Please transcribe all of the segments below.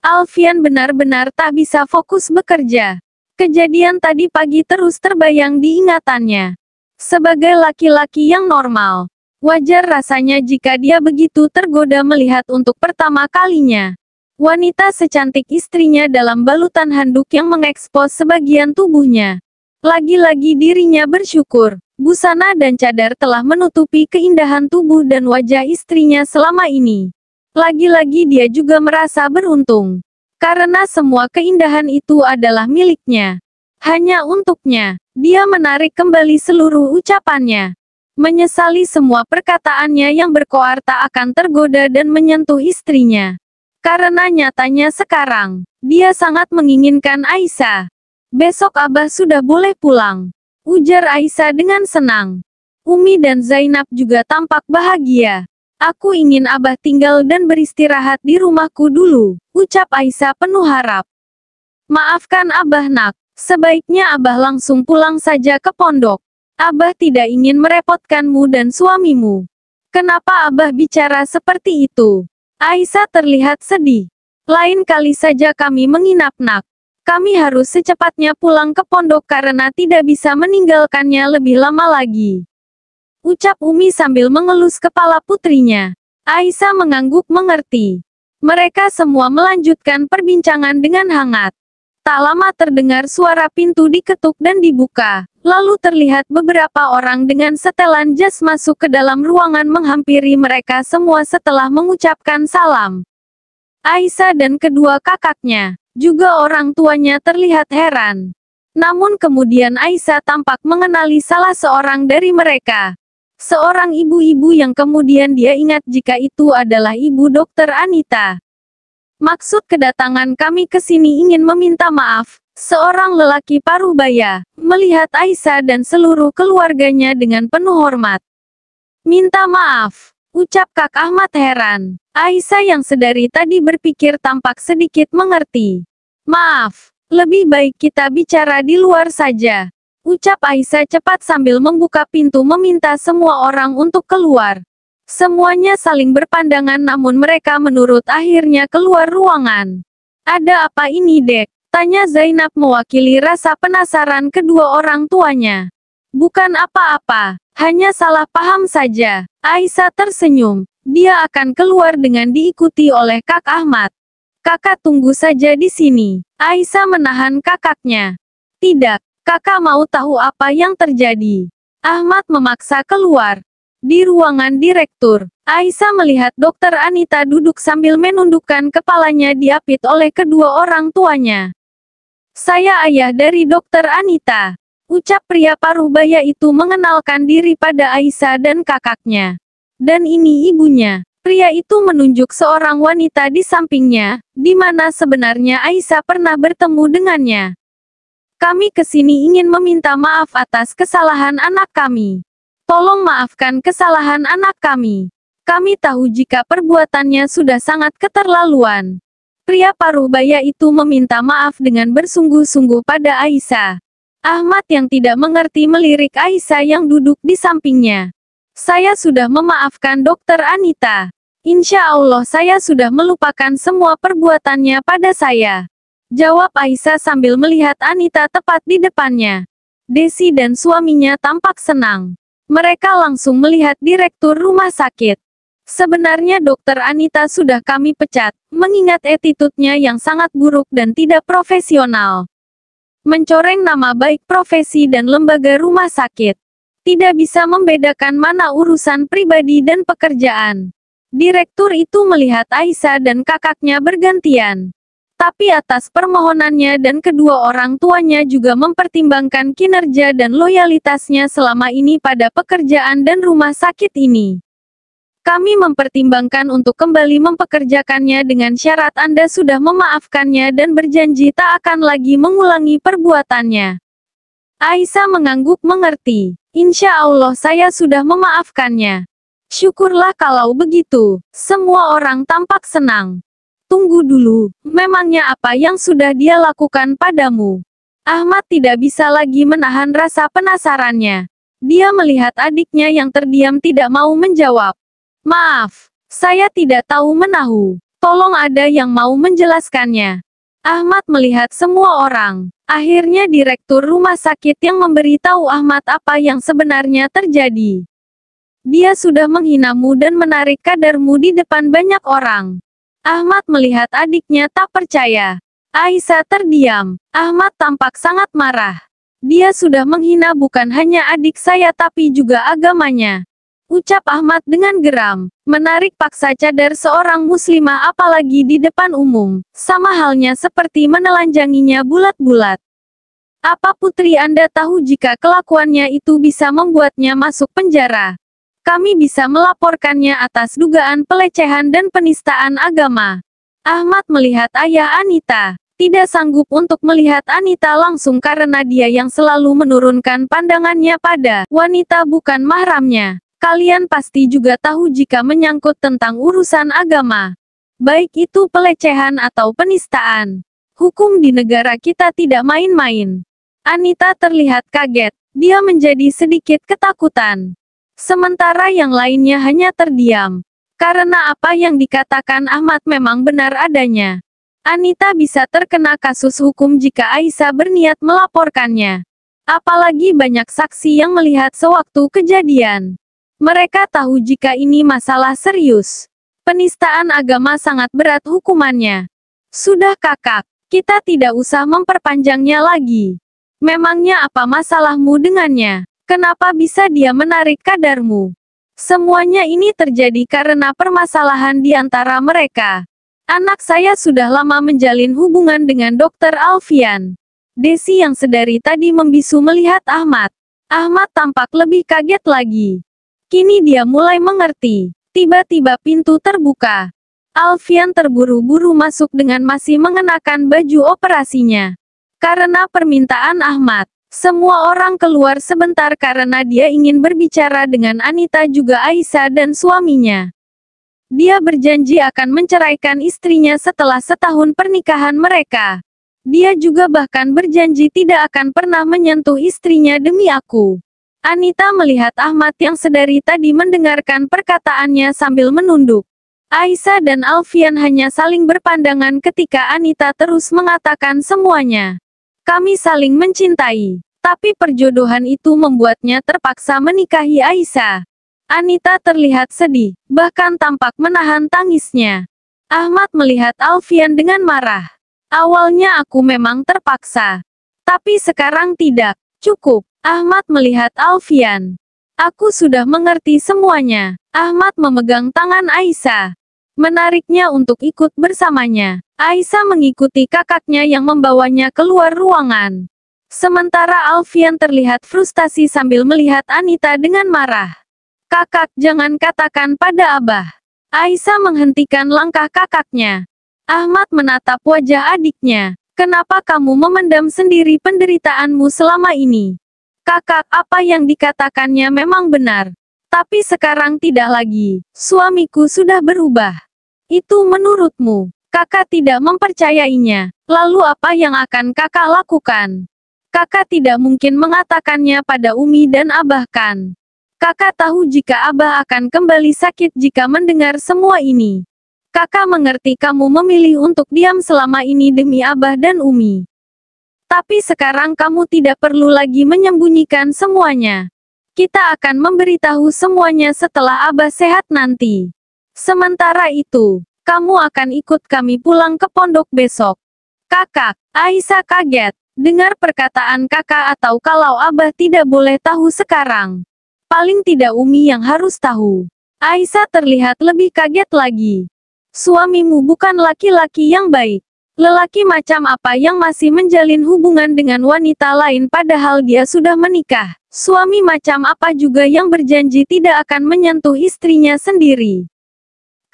Alfian benar-benar tak bisa fokus bekerja. Kejadian tadi pagi terus terbayang di ingatannya. Sebagai laki-laki yang normal, wajar rasanya jika dia begitu tergoda melihat untuk pertama kalinya wanita secantik istrinya dalam balutan handuk yang mengekspos sebagian tubuhnya. Lagi-lagi dirinya bersyukur, busana dan cadar telah menutupi keindahan tubuh dan wajah istrinya selama ini. Lagi-lagi dia juga merasa beruntung. Karena semua keindahan itu adalah miliknya. Hanya untuknya, dia menarik kembali seluruh ucapannya. Menyesali semua perkataannya yang berkoar tak akan tergoda dan menyentuh istrinya. Karena nyatanya sekarang, dia sangat menginginkan Aisyah. Besok Abah sudah boleh pulang, ujar Aisyah dengan senang. Umi dan Zainab juga tampak bahagia. Aku ingin Abah tinggal dan beristirahat di rumahku dulu, ucap Aisyah penuh harap. Maafkan Abah nak, sebaiknya Abah langsung pulang saja ke pondok. Abah tidak ingin merepotkanmu dan suamimu. Kenapa Abah bicara seperti itu? Aisyah terlihat sedih. Lain kali saja kami menginap nak. Kami harus secepatnya pulang ke pondok karena tidak bisa meninggalkannya lebih lama lagi. Ucap Umi sambil mengelus kepala putrinya. Aisyah mengangguk mengerti. Mereka semua melanjutkan perbincangan dengan hangat. Tak lama terdengar suara pintu diketuk dan dibuka. Lalu terlihat beberapa orang dengan setelan jas masuk ke dalam ruangan menghampiri mereka semua setelah mengucapkan salam. Aisyah dan kedua kakaknya, juga orang tuanya terlihat heran. Namun kemudian Aisyah tampak mengenali salah seorang dari mereka. Seorang ibu-ibu yang kemudian dia ingat jika itu adalah ibu Dokter Anita. Maksud kedatangan kami ke sini ingin meminta maaf. Seorang lelaki parubaya melihat Aisyah dan seluruh keluarganya dengan penuh hormat. Minta maaf, ucap Kak Ahmad heran. Aisyah yang sedari tadi berpikir tampak sedikit mengerti. Maaf, lebih baik kita bicara di luar saja. Ucap Aisyah cepat sambil membuka pintu meminta semua orang untuk keluar. Semuanya saling berpandangan namun mereka menurut akhirnya keluar ruangan. Ada apa ini dek? Tanya Zainab mewakili rasa penasaran kedua orang tuanya. Bukan apa-apa, hanya salah paham saja. Aisyah tersenyum. Dia akan keluar dengan diikuti oleh Kak Ahmad. Kakak tunggu saja di sini. Aisyah menahan kakaknya. Tidak. Kakak mau tahu apa yang terjadi. Ahmad memaksa keluar. Di ruangan direktur, Aisyah melihat Dokter Anita duduk sambil menundukkan kepalanya diapit oleh kedua orang tuanya. Saya ayah dari Dokter Anita. Ucap pria parubaya itu mengenalkan diri pada Aisyah dan kakaknya. Dan ini ibunya. Pria itu menunjuk seorang wanita di sampingnya, di mana sebenarnya Aisyah pernah bertemu dengannya. Kami kesini ingin meminta maaf atas kesalahan anak kami. Tolong maafkan kesalahan anak kami. Kami tahu jika perbuatannya sudah sangat keterlaluan. Pria parubaya itu meminta maaf dengan bersungguh-sungguh pada Aisyah. Ahmad yang tidak mengerti melirik Aisyah yang duduk di sampingnya. Saya sudah memaafkan Dokter Anita. Insya Allah saya sudah melupakan semua perbuatannya pada saya. Jawab Aisyah sambil melihat Anita tepat di depannya. Desi dan suaminya tampak senang. Mereka langsung melihat direktur rumah sakit. Sebenarnya Dokter Anita sudah kami pecat, mengingat attitude-nya yang sangat buruk dan tidak profesional. Mencoreng nama baik profesi dan lembaga rumah sakit. Tidak bisa membedakan mana urusan pribadi dan pekerjaan. Direktur itu melihat Aisyah dan kakaknya bergantian. Tapi atas permohonannya dan kedua orang tuanya juga mempertimbangkan kinerja dan loyalitasnya selama ini pada pekerjaan dan rumah sakit ini. Kami mempertimbangkan untuk kembali mempekerjakannya dengan syarat Anda sudah memaafkannya dan berjanji tak akan lagi mengulangi perbuatannya. Aisyah mengangguk mengerti. Insya Allah saya sudah memaafkannya. Syukurlah kalau begitu. Semua orang tampak senang. Tunggu dulu, memangnya apa yang sudah dia lakukan padamu? Ahmad tidak bisa lagi menahan rasa penasarannya. Dia melihat adiknya yang terdiam tidak mau menjawab. Maaf, saya tidak tahu menahu. Tolong ada yang mau menjelaskannya. Ahmad melihat semua orang. Akhirnya direktur rumah sakit yang memberitahu Ahmad apa yang sebenarnya terjadi. Dia sudah menghinamu dan menarik kadarmu di depan banyak orang. Ahmad melihat adiknya tak percaya. Aisyah terdiam. Ahmad tampak sangat marah. Dia sudah menghina bukan hanya adik saya tapi juga agamanya. Ucap Ahmad dengan geram, menarik paksa cadar seorang muslimah apalagi di depan umum, sama halnya seperti menelanjanginya bulat-bulat. Apa putri Anda tahu jika kelakuannya itu bisa membuatnya masuk penjara? Kami bisa melaporkannya atas dugaan pelecehan dan penistaan agama. Ahmad melihat ayah Anita, tidak sanggup untuk melihat Anita langsung karena dia yang selalu menurunkan pandangannya pada wanita bukan mahramnya. Kalian pasti juga tahu jika menyangkut tentang urusan agama. Baik itu pelecehan atau penistaan. Hukum di negara kita tidak main-main. Anita terlihat kaget. Dia menjadi sedikit ketakutan. Sementara yang lainnya hanya terdiam. Karena apa yang dikatakan Ahmad memang benar adanya. Anita bisa terkena kasus hukum jika Aisyah berniat melaporkannya. Apalagi banyak saksi yang melihat sewaktu kejadian. Mereka tahu jika ini masalah serius. Penistaan agama sangat berat hukumannya. Sudah kakak, kita tidak usah memperpanjangnya lagi. Memangnya apa masalahmu dengannya? Kenapa bisa dia menarik kadarmu? Semuanya ini terjadi karena permasalahan di antara mereka. Anak saya sudah lama menjalin hubungan dengan Dr. Alfian. Desi yang sedari tadi membisu melihat Ahmad. Ahmad tampak lebih kaget lagi. Kini dia mulai mengerti. Tiba-tiba pintu terbuka. Alfian terburu-buru masuk dengan masih mengenakan baju operasinya. Karena permintaan Ahmad, semua orang keluar sebentar karena dia ingin berbicara dengan Anita juga Aisyah dan suaminya. Dia berjanji akan menceraikan istrinya setelah setahun pernikahan mereka. Dia juga bahkan berjanji tidak akan pernah menyentuh istrinya demi aku. Anita melihat Ahmad yang sedari tadi mendengarkan perkataannya sambil menunduk. Aisyah dan Alfian hanya saling berpandangan ketika Anita terus mengatakan semuanya. Kami saling mencintai, tapi perjodohan itu membuatnya terpaksa menikahi Aisyah. Anita terlihat sedih, bahkan tampak menahan tangisnya. Ahmad melihat Alfian dengan marah. Awalnya aku memang terpaksa, tapi sekarang tidak. Cukup. Ahmad melihat Alfian. Aku sudah mengerti semuanya. Ahmad memegang tangan Aisyah. Menariknya untuk ikut bersamanya. Aisyah mengikuti kakaknya yang membawanya keluar ruangan. Sementara Alfian terlihat frustasi sambil melihat Anita dengan marah. Kakak, jangan katakan pada Abah. Aisyah menghentikan langkah kakaknya. Ahmad menatap wajah adiknya. Kenapa kamu memendam sendiri penderitaanmu selama ini? Kakak, apa yang dikatakannya memang benar. Tapi sekarang tidak lagi. Suamiku sudah berubah. Itu menurutmu. Kakak tidak mempercayainya. Lalu apa yang akan kakak lakukan? Kakak tidak mungkin mengatakannya pada Umi dan Abah kan? Kakak tahu jika Abah akan kembali sakit jika mendengar semua ini. Kakak mengerti kamu memilih untuk diam selama ini demi Abah dan Umi. Tapi sekarang kamu tidak perlu lagi menyembunyikan semuanya. Kita akan memberitahu semuanya setelah Abah sehat nanti. Sementara itu, kamu akan ikut kami pulang ke pondok besok. Kakak, Aisyah kaget. Dengar perkataan kakak atau kalau Abah tidak boleh tahu sekarang. Paling tidak Umi yang harus tahu. Aisyah terlihat lebih kaget lagi. Suamimu bukan laki-laki yang baik. Lelaki macam apa yang masih menjalin hubungan dengan wanita lain padahal dia sudah menikah? Suami macam apa juga yang berjanji tidak akan menyentuh istrinya sendiri?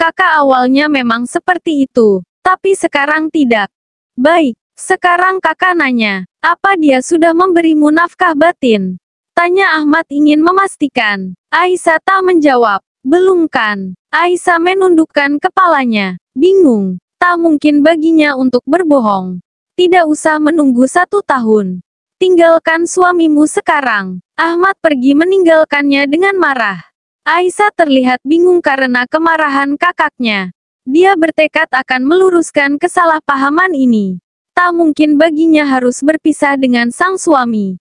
Kakak awalnya memang seperti itu, tapi sekarang tidak. Baik, sekarang kakak nanya, apa dia sudah memberimu nafkah batin? Tanya Ahmad ingin memastikan. Aisyah tak menjawab. Belum kan? Aisyah menundukkan kepalanya. Bingung. Tak mungkin baginya untuk berbohong. Tidak usah menunggu 1 tahun. Tinggalkan suamimu sekarang. Ahmad pergi meninggalkannya dengan marah. Aisyah terlihat bingung karena kemarahan kakaknya. Dia bertekad akan meluruskan kesalahpahaman ini. Tak mungkin baginya harus berpisah dengan sang suami.